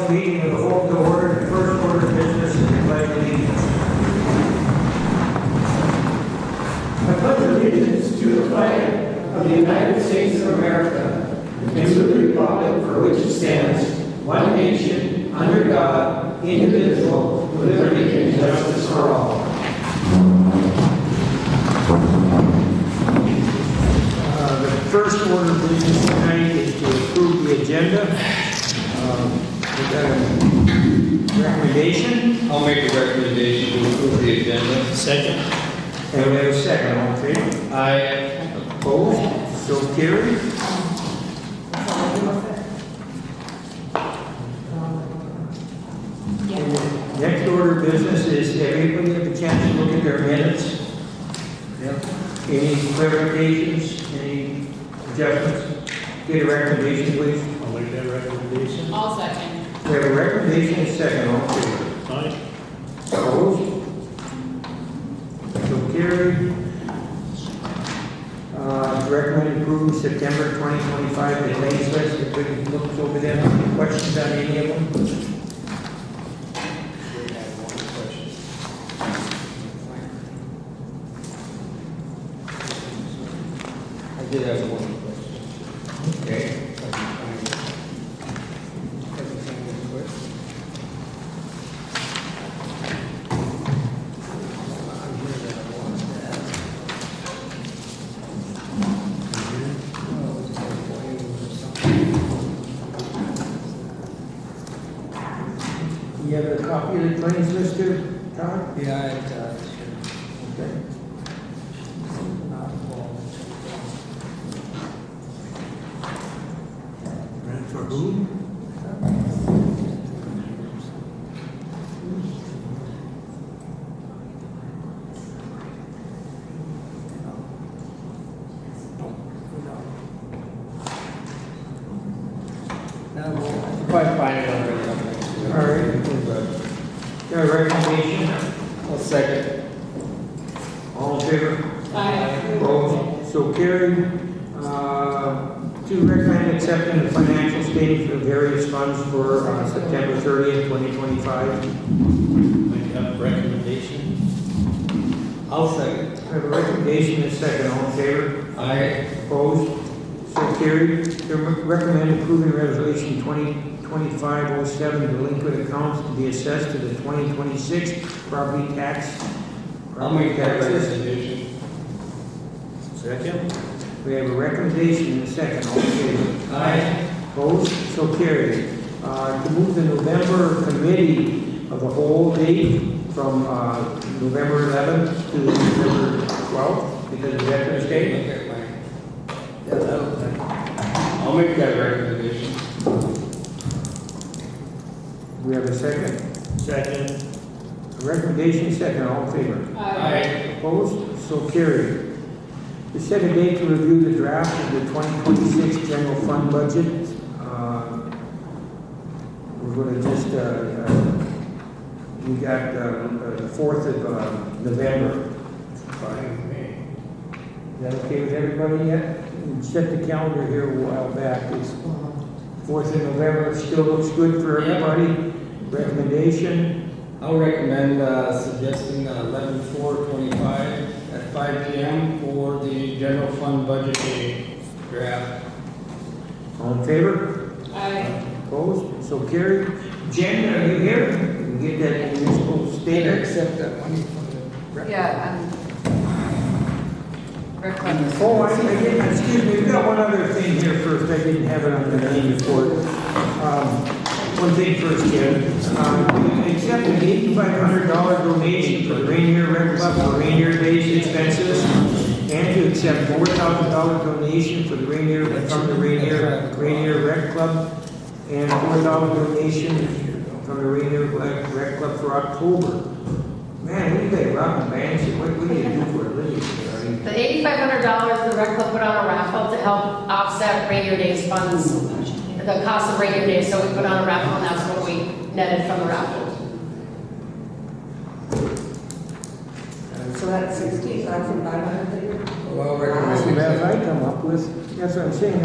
the meeting of the whole to order. The first order of business is the pledge of allegiance. I pledge allegiance to the flag of the United States of America and to the republic for which it stands, one nation, under God, indivisible, with liberty and justice for all. The first order of business tonight is to approve the agenda. We've got a recommendation. I'll make a recommendation to approve the agenda. Second. And we have a second. All in favor? Aye. Opposed? So carried. Next order of business is, everybody have a chance to look at their minutes? Any clarifications, any adjustments? Get a recommendation, please. I'll make that recommendation. I'll second. We have a recommendation and a second. All in favor? Aye. Opposed? So carried. Recommend approving September 2025 delays list. Everybody looks over them. Any questions on any of them? I did have one question. Okay. You have a copy of the claims list there, Todd? Yeah, it does. Okay. Rent for who? Probably find it on the All right. Got a recommendation? I'll second. All in favor? Aye. Opposed? So carried. To recommend accepting the financial statements of various funds for September 30th, 2025. Make that recommendation. I'll second. I have a recommendation and a second. All in favor? Aye. Opposed? So carried. To recommend approving resolution 2025-07 delinquent accounts to be assessed to the 2026 property tax. I'll make that taxes. recommendation. Second. We have a recommendation and a second. All in favor? Aye. Opposed? So carried. To move the November committee of the whole date from November 11th to November 12th because of Veterans Day. I'll make that recommendation. We have a second. Second. A recommendation, second. All in favor? Aye. Opposed? So carried. To set a date to review the draft of the 2026 general fund budget. We're going to just, we got the 4th of November. Fine with me. Is that okay with everybody yet? We set the calendar here a while back. It's 4th of November. Still looks good for everybody. Recommendation. I'll recommend suggesting 11/4/25 at 5 p.m. for the general fund budget day draft. All in favor? Aye. Opposed? So carried. Jen, are you here? Can we get that municipal statement? Accept that money from the. Yeah, Oh, I didn't, excuse me, we got one other thing here first. I didn't have it on the main report. One thing first, Jen. We accept an $8,500 donation for the Ranier Rec Club for Ranier Day's expenses, and to accept $4,000 donation for the Ranier, from the Ranier Rec Club, and $4,000 donation from the Ranier Rec Club for October. Man, what do you guys robbing banks? What do you do for a living? The $8,500 the rec club put on a raffle to help offset Ranier Days funds, the cost of Ranier Days, so we put on a raffle and that's what we netted from the raffle. So that's 16,500 a year? Well That's the recommended. best I come up with. That's what I'm saying,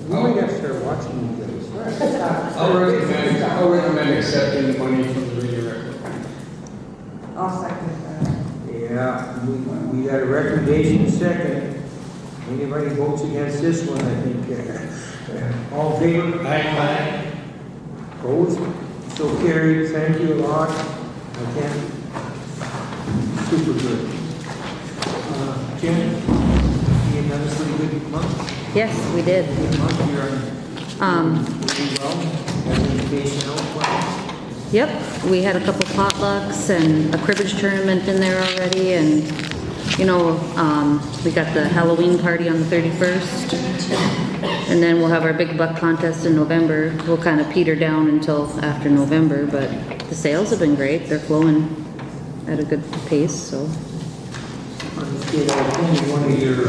we might have to start watching you guys. I'll recommend accepting the money from the Ranier Rec Club. I'll second that. Yeah, we got a recommendation second. Anybody votes against this one, I think, all in favor? Aye. Opposed? So carried, thank you a lot. I can't, super good. Jen, you had another pretty good month? Yes, we did. Good month, you're pretty well, have education out. Yep, we had a couple potlucks and a cribbage tournament in there already, and, we got the Halloween party on the 31st. And then we'll have our big buck contest in November. We'll kind of peter down until after November, but the sales have been great. They're flowing at a good pace, so. I attended one of your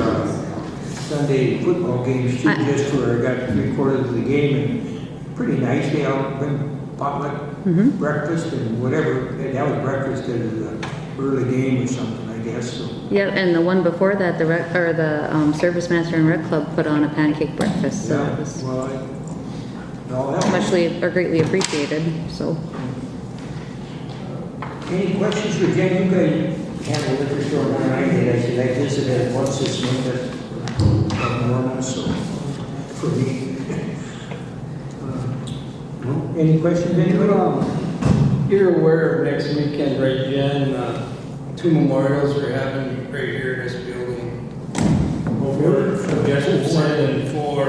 Sunday football games too, just where I got 3/4 of the game, and pretty nice. They all been potluck breakfast and whatever. That was breakfast at the early game or something, I guess. So. Yeah, and the one before that, the Service Master and Rec Club put on a pancake breakfast, so it was Well, all that. muchly or greatly appreciated, so. Any questions for Jen? You guys have a liquor store when I did. I said I visited it once this month. That's normal, so for me. Any questions, anybody? You're aware of next weekend, right, Jen? 2 memorials we're having right here in this building. For Jefferson and for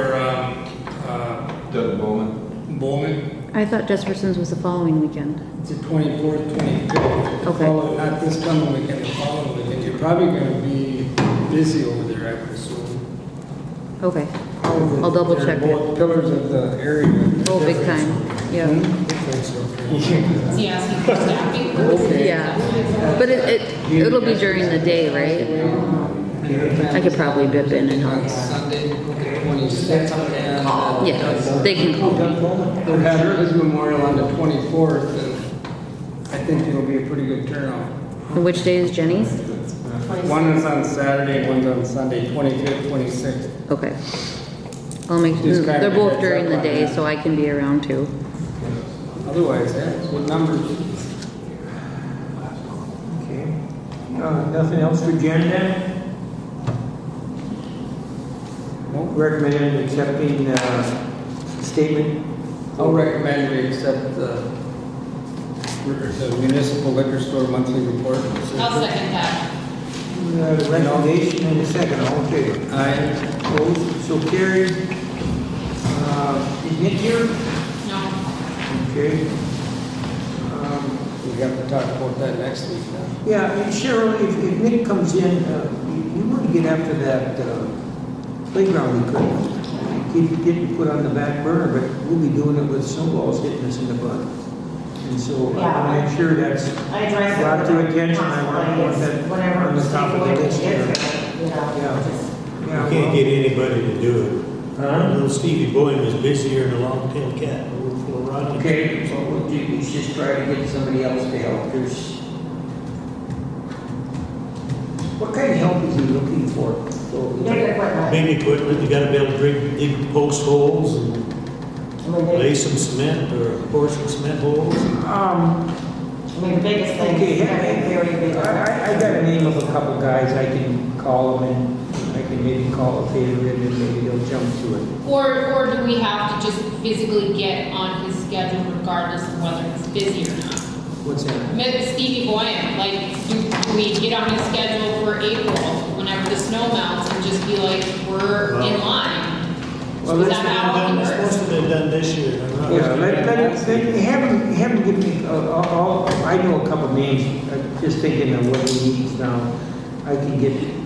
Doug Bowman. Bowman. I thought Jesperson's was the following weekend. It's the 24th, 25th. Okay. Not this coming weekend, the following weekend. You're probably going to be busy over there, I would assume. Okay, I'll double check They're it. both pillars of the area. Oh, big time, yeah. Yeah, so you're staffing. Okay. Yeah, but it'll be during the day, right? I could probably dip in and help. Sunday, 26th, and Yeah, they can call me. we're having his memorial on the 24th, and I think it'll be a pretty good turnout. And which day is Jenny's? One is on Saturday, one's on Sunday, 25th, 26th. Okay. I'll make, Just kind they're of both heads during up the on day, that. so I can be around too. Otherwise, yeah, good numbers. Okay. Nothing else for Jen then? Recommend accepting statement. I'll recommend we accept the municipal liquor store monthly report. I'll second that. The recommendation and a second, all in favor? Aye. Opposed, so carried. Is Nick here? No. Okay. We have to talk about that next week now. Yeah, and Cheryl, if Nick comes in, you want to get after that playground we could get it put on the back burner, but we'll be doing it with snowballs hitting us in the butt. And so I want to make sure that's I address it. brought to attention. I want that Whenever on the top of the list here. Yeah. Yeah, You can't get anybody to do it. Huh? Little Stevie Boyd was busier than a long-tailed cat. We'll run it. Okay, so we'll just try to get somebody else to help. What kind of help is he looking for? Big equipment. Big equipment, you gotta be able to dig post holes and lay some cement or pour some cement holes. The biggest thing Okay, is having very big. I got a name of a couple guys I can call them and I can maybe call a favor in and maybe they'll jump to it. Or do we have to just physically get on his schedule regardless of whether he's busy or not? What's that? Met Stevie Boyan, like, do we get on his schedule for April, whenever the snow melts, and just be like, we're in line? Well, Is that's that how it been done, it's works? supposed to have been done this year. I'm not- Have them give me, I know a couple names, just thinking of what he needs now. I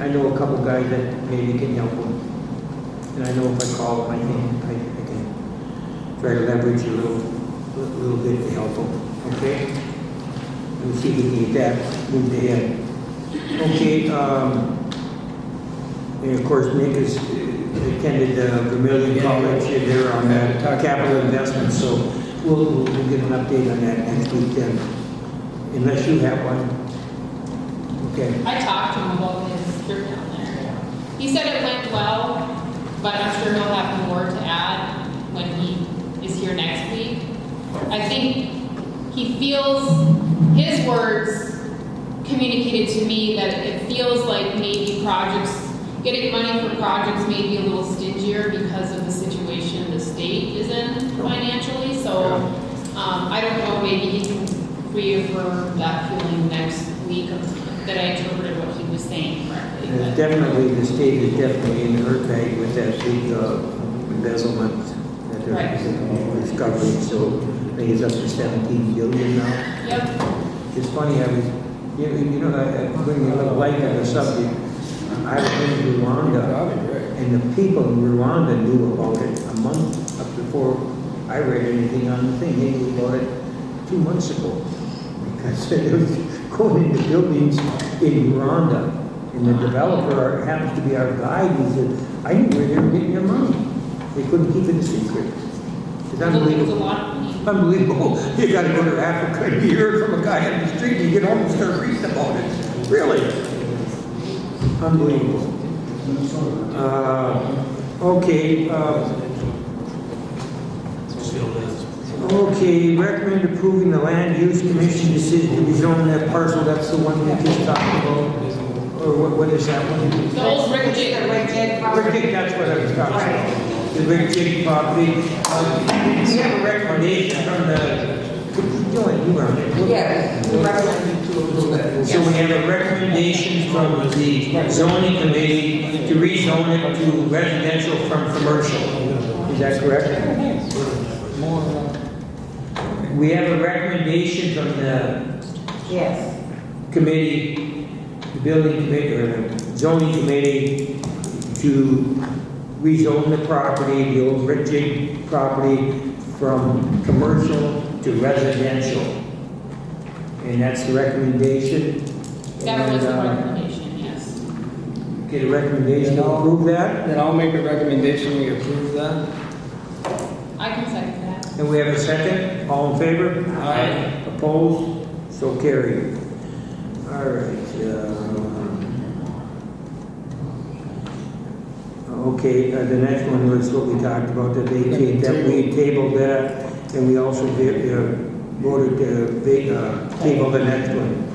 know a couple guys that maybe can help him. And I know if I call them, I can try to leverage a little bit to help him, okay? Let me see if we can get that moved ahead. Okay, and of course, Nick has attended Vermillion College, and they're on that capital investment, so we'll get an update on that next week then, unless you have one. Okay, I talked to him about his trip down there. He said it went well, but I'm sure he'll have more to add when he is here next week. I think he feels, his words communicated to me that it feels like maybe getting money for projects may be a little stingier because of the situation the state is in financially. So I don't know, maybe he can reaffirm that feeling next week that I interpreted what he was saying correctly. And definitely, the state is definitely in her bag with that big embezzlement that they're discovering. So I think it's up to 17 billion now. Yep. It's funny, I was, you know, I'm bringing a little light on the subject. I was in Rwanda, and the people in Rwanda knew about it a month up before I read anything on the thing. They knew about it 2 months ago. Because it was going into buildings in Rwanda, and the developer happens to be our guide. He said, I knew where they were getting their money. They couldn't keep it a secret. It's It's a unbelievable. lot of money. Unbelievable. You got to go to Africa and you hear it from a guy on the street and you get home and start reading about it. Really? Unbelievable. Okay. Okay, recommend approving the land use commission decision to rezone that parcel. That's the one we just talked about. Or what is that one? The old Rick Jig. The Rick Jig Rick property. Jig, that's what I was talking about. The Rick Jig property. We have a recommendation from the, you run it. Yeah, we recommend you to approve it. So we have a recommendation from the zoning committee to rezone it to residential from commercial. Is that correct? We have a recommendation from the Yes. committee, the building committee, or the zoning committee, to rezone the property, the old Rick Jig property, from commercial to residential. And that's the recommendation. That was the And, recommendation, yes. get a recommendation to approve that, Then I'll make a recommendation, we approve that. I can second that. and we have a second. All in favor? Aye. Opposed? So carried. All right. Okay, the next one was what we talked about, that we tabled that, and we also voted to table the next one.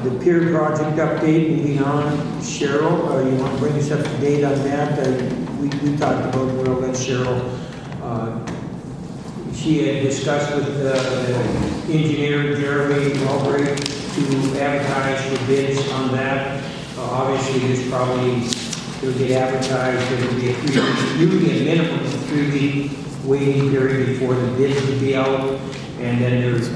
The peer project update, moving on. Cheryl, you want to bring us up to date on that? We talked about, we'll let Cheryl. She had discussed with the engineer, Jeremy Albright, to advertise for bids on that. Obviously, there's probably, it'll get advertised, there'll be usually a minimum of 3 week waiting period before the bids will be out. And then there's,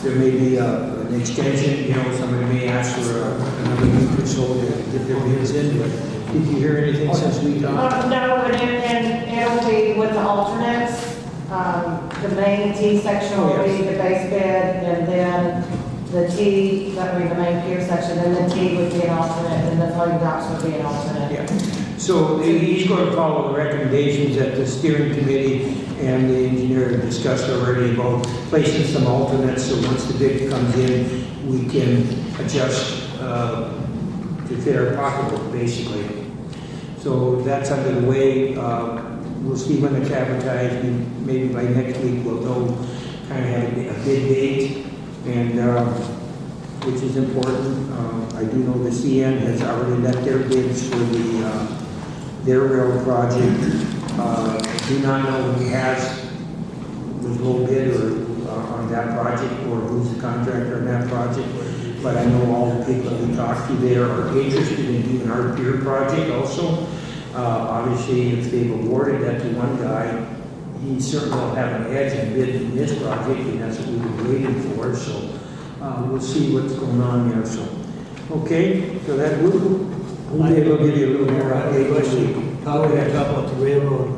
there may be an extension, you know, somebody may ask for another week or so to get their bids in. But did you hear anything since we talked? No, and it'll be with the alternates. The main T section will be the base bid, and then the T, that would be the main pier section, and the T would be an alternate, and the floating docks would be an alternate. Yeah. So he's going to follow the recommendations that the steering committee and the engineer discussed already about placing some alternates, so once the bid comes in, we can adjust to fit our pocketbook, basically. So that's under the way. We'll see when it's advertised. Maybe by next week we'll know, kind of have a bid date, and which is important. I do know the CN has already let their bids for their rail project. Do not know who was low bid or on that project, or who's the contractor on that project. But I know all the people that we talked to there are interested in doing our pier project also. Obviously, if they've awarded that to one guy, he certainly will have an edge in bidding this project, and that's what we were waiting for. So we'll see what's going on there. So, okay, so that we'll be able to give you a little more update next week. Talking about the railroad,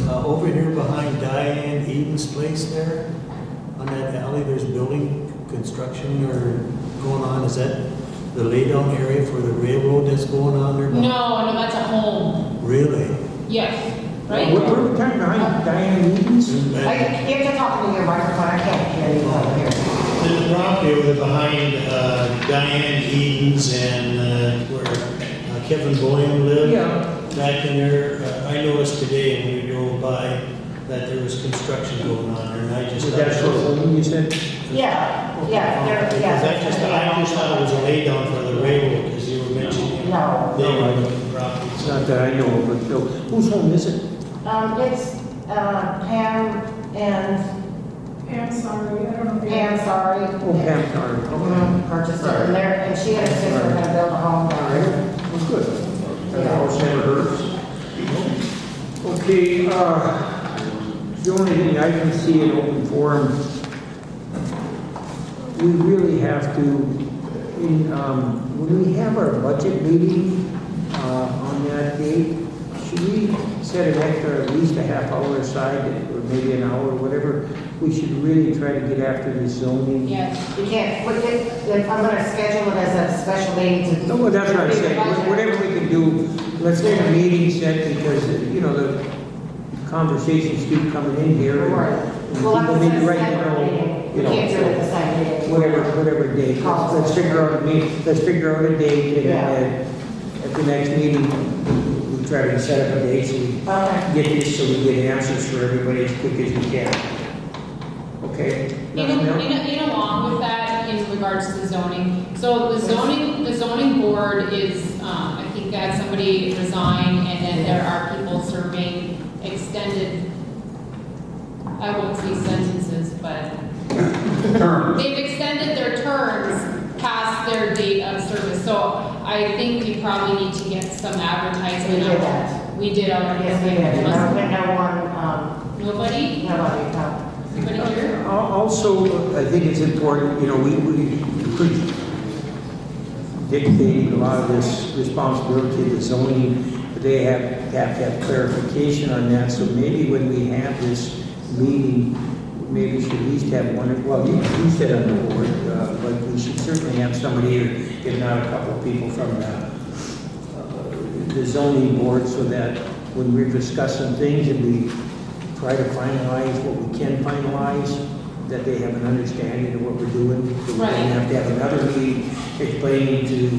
over here behind Diane Eden's place there, on that alley, there's building construction or going on. Is that the laydown area for the railroad that's going on there? No, that's a home. Really? Yes, right? What are we talking behind Diane Eden's? You have to talk into your microphone, I can't hear you over here. in the property over behind Diane Eden's and where Kevin Boyum lived. Yeah. Back in there, I noticed today when we drove by that there was construction going on there, and I just. Is that sort of what you said? Yeah, yeah, Because I just thought it was a lay down for the railroad, because you were mentioning. No. They were on the property. It's not that I know of, but Phil, whose home is it? It's Pam and I'm sorry, I don't know. Pam, sorry. Oh, Pam Carter, okay. Purchased it, and there, and she and her sister are gonna build a home down there. Well, good. That house never hurts. Okay, the only thing I can see in open forum, we really have to, when we have our budget meeting, on that date, should we set an extra, at least a half hour aside, or maybe an hour, whatever? We should really try to get after the zoning. Yes. You can't, if I'm gonna schedule it as a special meeting to. No, well, that's what I'm saying, whatever we can do, let's get a meeting set, because, the conversations keep coming in here. and- Right. and We'll have people to need set a right to separate know, meeting. We can't do it at the same meeting. Whatever date, let's figure out a meeting, let's figure out a date, and then at the next meeting, we'll try to set up a date, so we Okay. get this, so we get answers for everybody as quick as we can. Okay? Nothing else? Along with that, in regards to zoning, so the zoning board is, I think that somebody resigned, and then there are people serving extended, I won't say sentences, but they've extended their terms past their date of service, so I think we probably need to get some advertisement. We did that. We did already. Yes, we did. No one, Nobody? nobody, no. Anybody here? Also, I think it's important, we could dictate a lot of this responsibility to the zoning, but they have to have clarification on that, so maybe when we have this meeting, maybe we should at least have one, well, you said on the board, but we should certainly have somebody, or if not a couple of people from the zoning board, so that when we're discussing things and we try to finalize what we can finalize, that they have an understanding of what we're doing. So we Right. don't have to have another meeting explaining to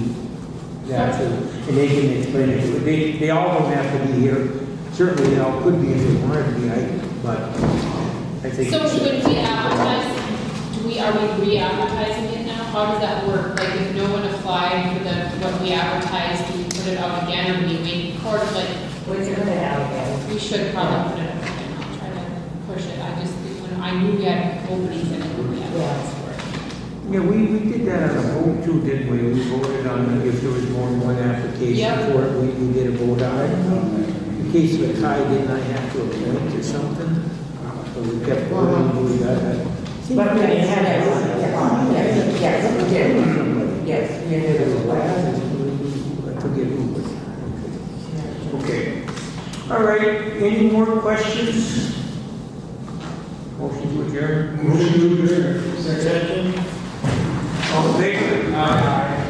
that, and they can explain it. They all don't have to be here. Certainly, they all could be if they wanted to be, but I think. So it's- when we advertise, are we re-advertising it now? How does that work? Like if no one applied for what we advertised, do we put it out again, or do we wait for it? Like, We can put it out again. we should probably put it out again. I'll try to push it. I knew we had openings in it, we advertised for it. Yeah, we did that on a vote too, didn't we? We voted on if there was more than one application Yep. for it, we did a vote on it. In case of a tie, didn't I have to appoint or something? So we kept voting, we got that. But we didn't have that one. Yes, we did. Yes, we It did. was last, I forget who was. Okay. All right, any more questions? Motion to adjourn? Second. All in favor? Aye.